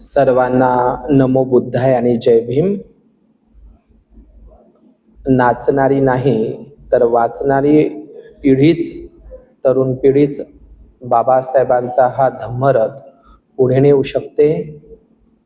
सर्वांना नमो बुद्धाय आणि जय भीम. नाचणारी नाही तर वाचणारी पिढीच, तरुण पिढीच बाबासाहेबांचा हा धम्मरथ पुढे नेऊ शकते,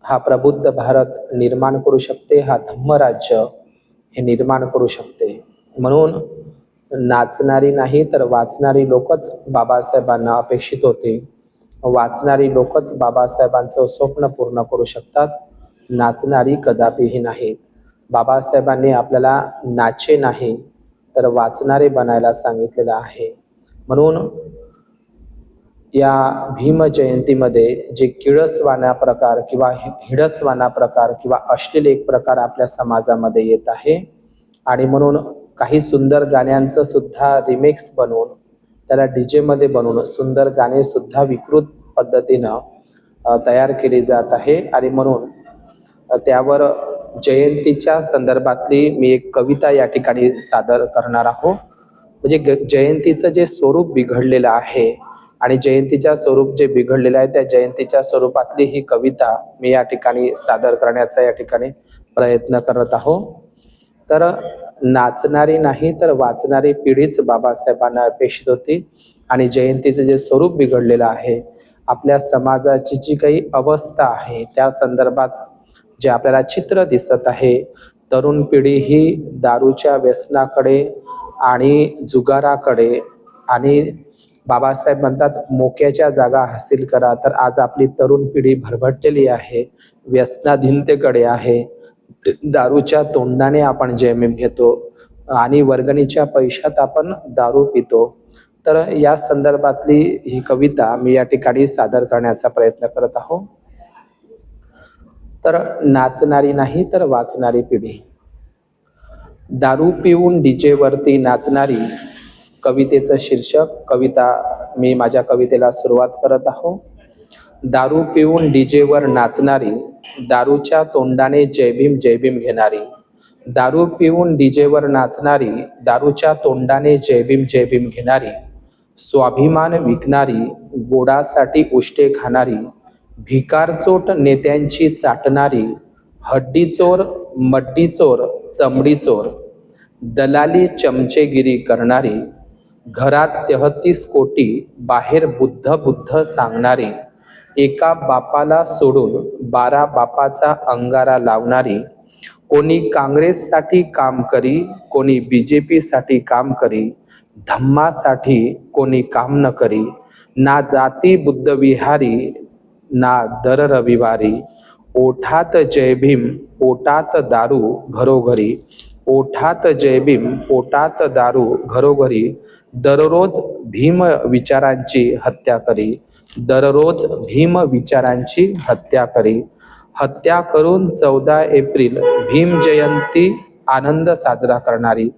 हा प्रबुद्ध भारत निर्माण करू शकते, हा धम्मराज्य हे निर्माण करू शकते. म्हणून नाचणारी नाही तर वाचणारी लोकच बाबासाहेबांना अपेक्षित होते. वाचणारी लोकच बाबासाहेबांचं स्वप्न पूर्ण करू शकतात, नाचणारी कदापिही नाहीत. बाबासाहेबांनी आपल्याला नाचे नाही तर वाचणारे बनायला सांगितलेलं आहे. म्हणून या भीम जयंतीमध्ये जे किळसवाना प्रकार किंवा हिडसवाना प्रकार किंवा अश्लील एक प्रकार आपल्या समाजामध्ये येत आहे, आणि म्हणून काही सुंदर गाण्यांचं सुद्धा रिमिक्स बनवून त्याला DJ मध्ये बनवून सुंदर गाणे सुद्धा विकृत पद्धतीनं तयार केली जात आहे. आणि म्हणून त्यावर जयंतीच्या संदर्भातली मी एक कविता या ठिकाणी सादर करणार आहोत. म्हणजे जयंतीचं जे स्वरूप बिघडलेलं आहे आणि जयंतीच्या स्वरूप जे बिघडलेलं आहे त्या जयंतीच्या स्वरूपातली ही कविता मी या ठिकाणी सादर करण्याचा या ठिकाणी प्रयत्न करत आहोत. तर नाचणारी नाही तर वाचणारी पिढीच बाबासाहेबांना अपेक्षित होती, आणि जयंतीचं जे स्वरूप बिघडलेलं आहे, आपल्या समाजाची जी काही अवस्था आहे त्या संदर्भात जे आपल्याला चित्र दिसत आहे, तरुण पिढी ही दारूच्या व्यसनाकडे आणि जुगाराकडे, आणि बाबासाहेब म्हणतात मोक्याच्या जागा हासिल करा, तर आज आपली तरुण पिढी भरभटलेली आहे, व्यसनाधीनतेकडे आहे. दारूच्या तोंडाने आपण जयमेम घेतो आणि वर्गणीच्या पैशात आपण दारू पितो. तर या संदर्भातली ही कविता मी या ठिकाणी सादर करण्याचा प्रयत्न करत आहोत. तर नाचणारी नाही तर वाचणारी पिढी. दारू पिऊन DJ वरती नाचणारी, कवितेचं शीर्षक. कविता मी माझ्या कवितेला सुरुवात करत आहो. दारू पिऊन DJ वर नाचणारी, दारूच्या तोंडाने जय भीम घेणारी. दारू पिऊन DJ वर नाचणारी, दारूच्या तोंडाने जय भीम घेणारी. स्वाभिमान विकणारी, गोडासाठी उष्टे खाणारी. भिकारचोट नेत्यांची चाटणारी, हड्डीचोर मड्डीचोर चमडीचोर. दलाली चमचेगिरी करणारी, घरात 33 कोटी बाहेर बुद्ध बुद्ध सांगणारी. एका बापाला सोडून 12 बापाचा अंगारा लावणारी. कोणी काँग्रेससाठी काम करी, कोणी BJP साठी काम करी. धम्मासाठी कोणी काम न करी. ना जाती बुद्धविहारी, ना दर रविवारी. ओठात जय भीम पोटात दारू घरोघरी. ओठात जय भीम पोटात दारू घरोघरी. दररोज भीम विचारांची हत्या करी. दररोज भीम विचारांची हत्या करी. हत्या करून 14 एप्रिल भीम जयंती आनंद साजरा करणारी.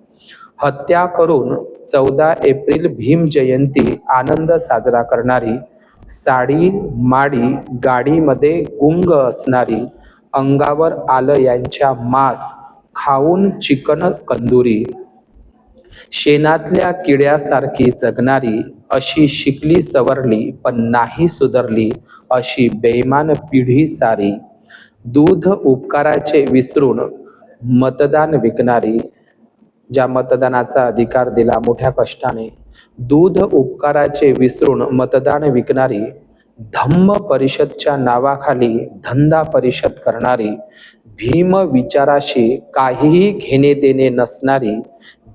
हत्या करून 14 एप्रिल भीम जयंती आनंद साजरा करणारी. साडी माडी गाडीमध्ये गुंग असणारी. अंगावर आलं यांच्या मांस खाऊन चिकन कंदुरी. शेणातल्या किड्यासारखी जगणारी, अशी शिकली सवरली पण नाही सुधरली, अशी बेईमान पिढी सारी. दूध उपकाराचे विसरून मतदान विकणारी, ज्या मतदानाचा अधिकार दिला मोठ्या कष्टाने, दूध उपकाराचे विसरून मतदान विकणारी. धम्म परिषदच्या नावाखाली धंदा परिषद करणारी. भीम विचाराशी काहीही घेणे देणे नसणारी.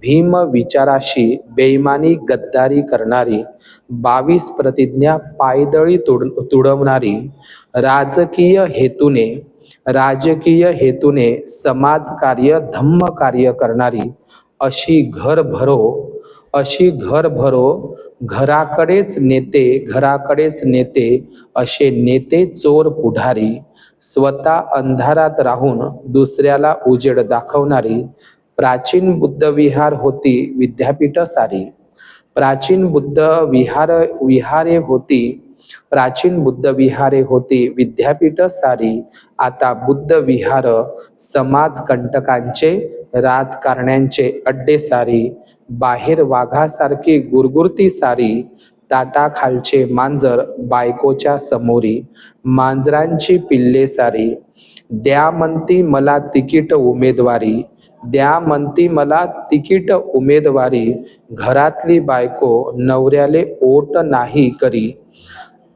भीम विचाराशी बेईमानी गद्दारी करणारी. 22 प्रतिज्ञा पायदळी तुडवणारी. राजकीय हेतूने समाजकार्य धम्म कार्य करणारी. अशी घर भरो घराकडेच नेते असे नेते चोर पुढारी. स्वतः अंधारात राहून दुसऱ्याला उजेड दाखवणारी. प्राचीन बुद्ध विहार होती विद्यापीठ सारी. प्राचीन बुद्ध विहारे होती विद्यापीठ सारी. आता बुद्ध विहार समाजकंटकांचे राजकारण्यांचे अड्डे सारी. बाहेर वाघासारखी गुरगुरती सारी. ताटाखालचे मांजर बायकोच्या समोरी, मांजरांची पिल्ले सारी. द्या म्हणती मला तिकीट उमेदवारी, द्या म्हणती मला तिकीट उमेदवारी. घरातली बायको नवऱ्याले ओट नाही करी,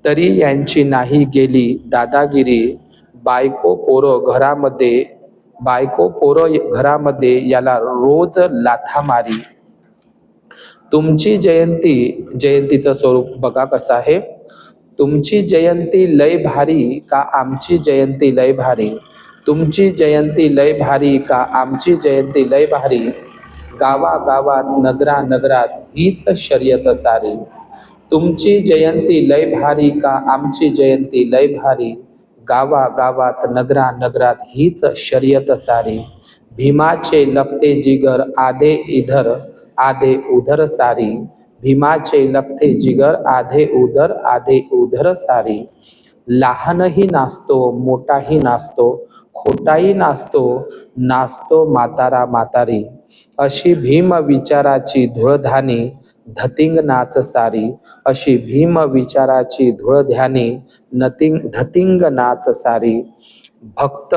तरी यांची नाही गेली दादागिरी. बायको पोरं घरामध्ये बायको पोरं घरामध्ये याला रोज लाथा मारी. तुमची जयंतीचं स्वरूप बघा कसं आहे. तुमची जयंती लय भारी का आमची जयंती लय भारी, तुमची जयंती लय भारी का आमची जयंती लय भारी. गावागावात नगरात हीच शर्यत सारी. तुमची जयंती लय भारी का आमची जयंती लय भारी. गावागावात नगरात हीच शर्यत सारी. भीमाचे लपते जिगर आधे इधर आधे उधर सारी. भीमाचे लपते जिगर आधे उधर सारी. लहानही नाचतो मोठाही नाचतो, खोटाही नाचतो, नाचतो म्हातारा म्हातारी. अशी भीम विचाराची धुळधानी धतिंग नाच सारी. अशी भीम विचाराची धुळधानी धतिंग नाच सारी. भक्त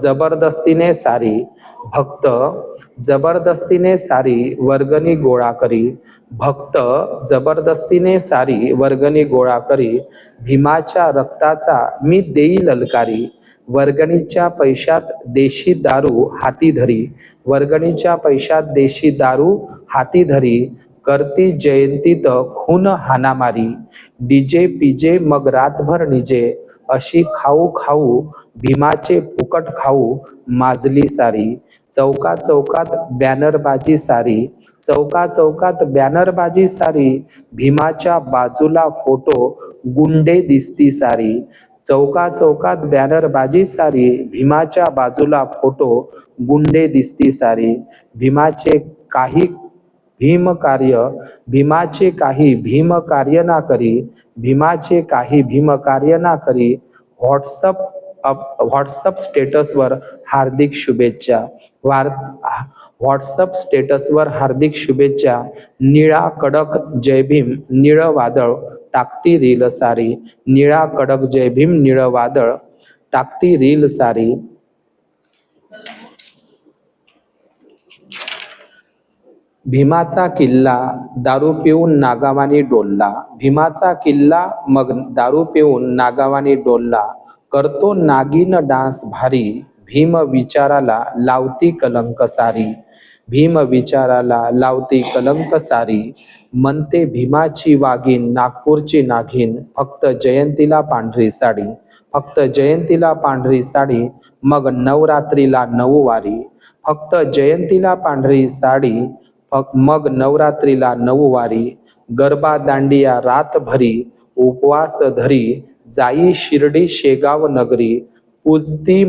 जबरदस्तीने सारी, भक्त जबरदस्तीने सारी वर्गणी गोळा करी. भक्त जबरदस्तीने सारी वर्गणी गोळा करी. भीमाच्या रक्ताचा मी देई ललकारी. वर्गणीच्या पैशात देशी दारू हाती धरी, वर्गणीच्या पैशात देशी दारू हाती धरी. करती जयंतीत खून हानामारी. डीजे पिजे मग रातभर निजे, अशी खाऊ खाऊ भीमाचे फुकट खाऊ माजली सारी. चौका चौकात बॅनरबाजी सारी, चौका चौकात बॅनरबाजी सारी. भीमाच्या बाजूला फोटो गुंडे दिसती सारी. चौका चौकात बॅनरबाजी सारी. भीमाच्या बाजूला फोटो गुंडे दिसती सारी. भीमाचे काही भीम कार्य ना करी, भीमाचे काही भीम कार्य ना करी. व्हॉट्सअप स्टेटसवर हार्दिक शुभेच्छा. व्हॉट्सअप स्टेटसवर हार्दिक शुभेच्छा. निळा कडक जय भीम निळं वादळ टाकती रील सारी. निळा कडक जय भीम निळं वादळ टाकती रील सारी. भीमाचा किल्ला दारू पिऊन नागावानी डोलला. भीमाचा किल्ला मग दारू पिऊन नागावानी डोलला. करतो नागिन डान्स भारी. भीम विचाराला लावती कलंक सारी. भीम विचाराला लावती कलंक सारी. म्हणते भीमाची वाघीण नागपूरची नागिन, फक्त जयंतीला पांढरी साडी. फक्त जयंतीला पांढरी साडी मग नवरात्रीला नऊवारी. फक्त जयंतीला पांढरी साडी मग नवरात्रीला नऊवारी. गरबा दांडिया रातभरी उपवास धरी. जाई शिर्डी शेगाव नगरी. पूजती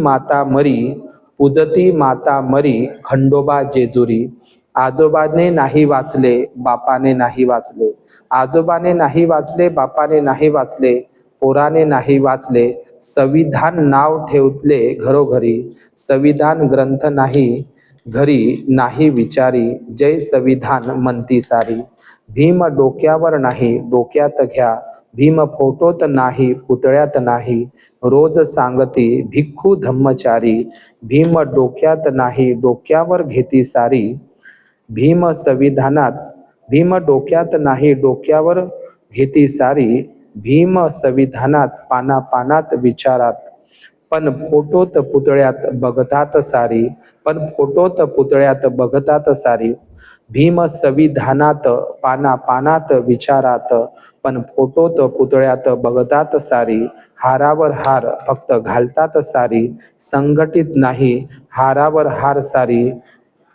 माता मरी खंडोबा जेजुरी. आजोबाने नाही वाचले बापाने नाही वाचले. आजोबाने नाही वाचले बापाने नाही वाचले. पोराने नाही वाचले. संविधान नाव ठेवले घरोघरी. संविधान ग्रंथ नाही घरी नाही विचारी. जय संविधान म्हणती सारी. भीम डोक्यावर नाही डोक्यात घ्या. भीम फोटोत नाही पुतळ्यात नाही. रोज सांगती भिक्खू धम्मचारी. भीम डोक्यात नाही डोक्यावर घेती सारी. भीम डोक्यात नाही डोक्यावर घेती सारी. भीम संविधानात पानात विचारात, पण फोटोत पुतळ्यात बघतात सारी. पण फोटोत पुतळ्यात बघतात सारी. भीम संविधानात पानात विचारात, पण फोटोत पुतळ्यात बघतात सारी. हारावर हार फक्त घालतात सारी. संघटित नाही हारावर हार सारी.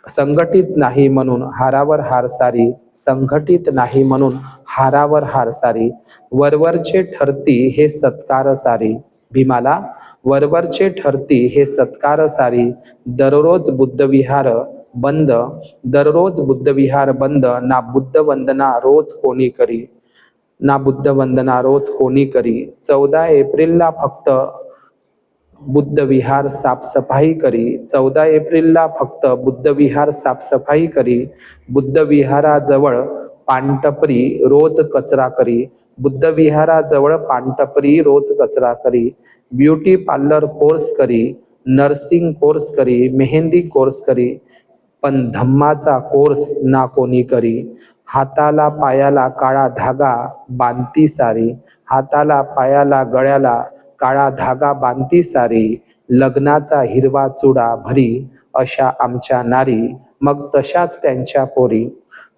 संघटित नाही म्हणून हारावर हार सारी. संघटित नाही म्हणून हारावर हार सारी. वरवरचे ठरती हे सत्कार सारी. भीमाला वरवरचे ठरती हे सत्कार सारी. दररोज बुद्धविहार बंद ना बुद्ध वंदना रोज कोणी करी. ना बुद्ध वंदना रोज कोणी करी. 14 एप्रिलला फक्त बुद्धविहार साफसफाई करी. 14 एप्रिलला फक्त बुद्धविहार साफसफाई करी. बुद्धविहाराजवळ पानटपरी रोज कचरा करी. बुद्धविहाराजवळ पानटपरी रोज कचरा करी. ब्युटी पार्लर कोर्स करी, नर्सिंग कोर्स करी, मेहंदी कोर्स करी, पण धम्माचा कोर्स ना कोणी करी. हाताला पायाला काळा धागा बांधती सारी. हाताला पायाला गळ्याला काळा धागा बांधती सारी. लग्नाचा हिरवा चुडा भरी अशा आमच्या नारी, मग तशाच त्यांच्या पोरी.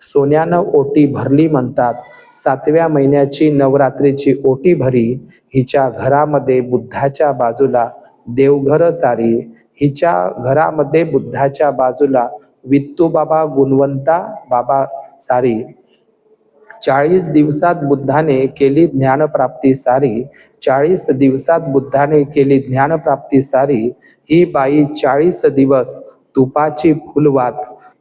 सोन्यानं ओटी भरली म्हणतात, 7व्या महिन्याची नवरात्रीची ओटी भरी. हिच्या घरामध्ये बुद्धाच्या बाजूला देवघर सारी. हिच्या घरामध्ये बुद्धाच्या बाजूला वित्तूबाबा गुणवंता बाबा सारी. 40 दिवसात बुद्धाने केली ज्ञानप्राप्ती सारी. 40 दिवसात बुद्धाने केली ज्ञानप्राप्ती सारी. ही बाई 40 दिवस तुपाची फुलवात.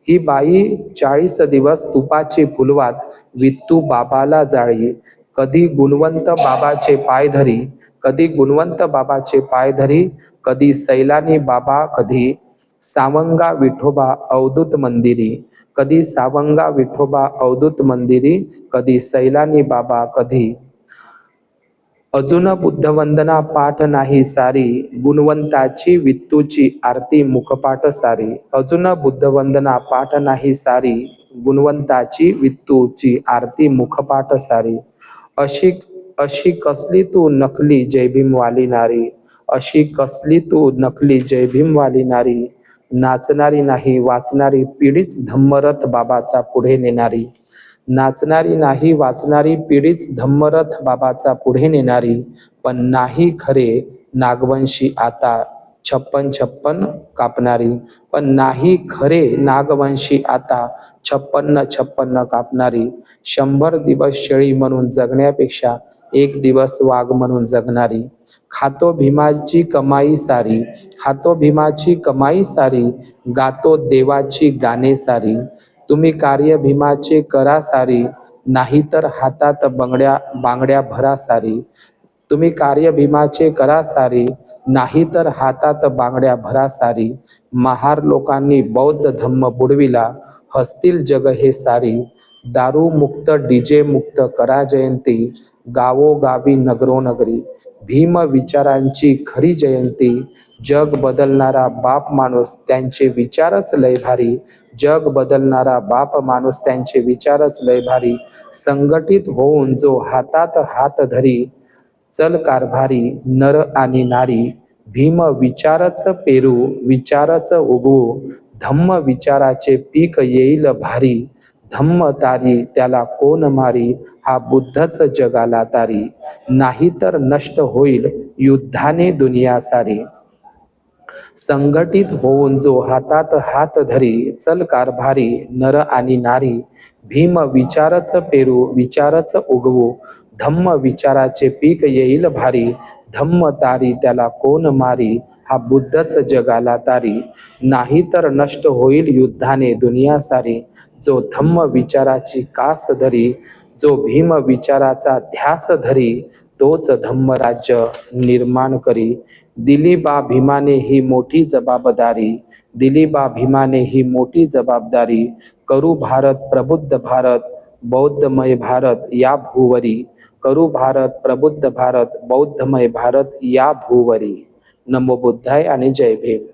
ही बाई 40 दिवस तुपाची फुलवात वित्तू बाबाला जाळी. कधी गुणवंत बाबाचे पाय धरी, कधी गुणवंत बाबाचे पाय धरी. कधी सैलानी बाबा, कधी सावंगा विठोबा अवधूत मंदिरी. कधी सावंगा विठोबा अवधूत मंदिरी. कधी सैलानी बाबा, कधी अजून बुद्धवंदना पाठ नाही सारी. गुणवंताची वित्तूची आरती मुखपाठ सारी. अजून बुद्धवंदना पाठ नाही सारी. गुणवंताची वित्तूची आरती मुखपाठ सारी. अशी अशी कसली तू नकली जय भीमवाली नारी. अशी कसली तू नकली जय भीमवाली नारी. नाचणारी नाही वाचणारी पिढीच धम्मरथ बाबाचा पुढे नेणारी. नाचणारी नाही वाचणारी पिढीच धम्मरथ बाबाचा पुढे नेणारी. पण नाही खरे नागवंशी आता 56 कापणारी. पण नाही खरे नागवंशी आता 56 कापणारी. 100 दिवस शेळी म्हणून जगण्यापेक्षा 1 दिवस वाघ म्हणून जगणारी. खातो भीमाची कमाई सारी. खातो भीमाची कमाई सारी. गातो देवाची गाणे सारी. तुम्ही कार्य भीमाचे करा सारी, नाहीतर हातात बांगड्या भरा सारी. तुम्ही कार्य भीमाचे करा सारी, नाहीतर हातात बांगड्या भरा सारी. महार लोकांनी बौद्ध धम्म बुडविला, हसतील जग हे सारी. दारू मुक्त डीजे मुक्त करा जयंती, गावोगावी नगरोनगरी. भीम विचारांची खरी जयंती. जग बदलणारा बाप माणूस त्यांचे विचारच लय भारी. जग बदलणारा बाप माणूस त्यांचे विचारच लय भारी. संघटित होऊन जो हातात हात धरी, चल कारभारी नर आणि नारी. भीम विचारच पेरू विचारच उगवू, धम्म विचाराचे पीक येईल भारी. धम्म तारी त्याला कोण मारी, हा बुद्धच जगाला तारी. नाहीतर नष्ट होईल युद्धाने दुनिया सारी. संघटित होऊन जो हातात हात धरी, चल कारभारी नर आणि नारी. भीम विचारच पेरू विचारच उगवू, धम्म विचाराचे पीक येईल भारी. धम्म तारी त्याला कोण मारी, हा बुद्धच जगाला तारी. नाहीतर नष्ट होईल युद्धाने दुनिया सारी. जो धम्म विचाराची कास धरी, जो भीम विचाराचा ध्यास धरी, तोच धम्मराज्य निर्माण करी. दिली बा भीमाने ही मोठी जबाबदारी. दिली बा भीमाने ही मोठी जबाबदारी. करू भारत प्रबुद्ध भारत, बौद्धमय भारत या भूवरी. करू भारत प्रबुद्ध भारत, बौद्धमय भारत या भूवरी. नमो बुद्धाय आणि जय भीम.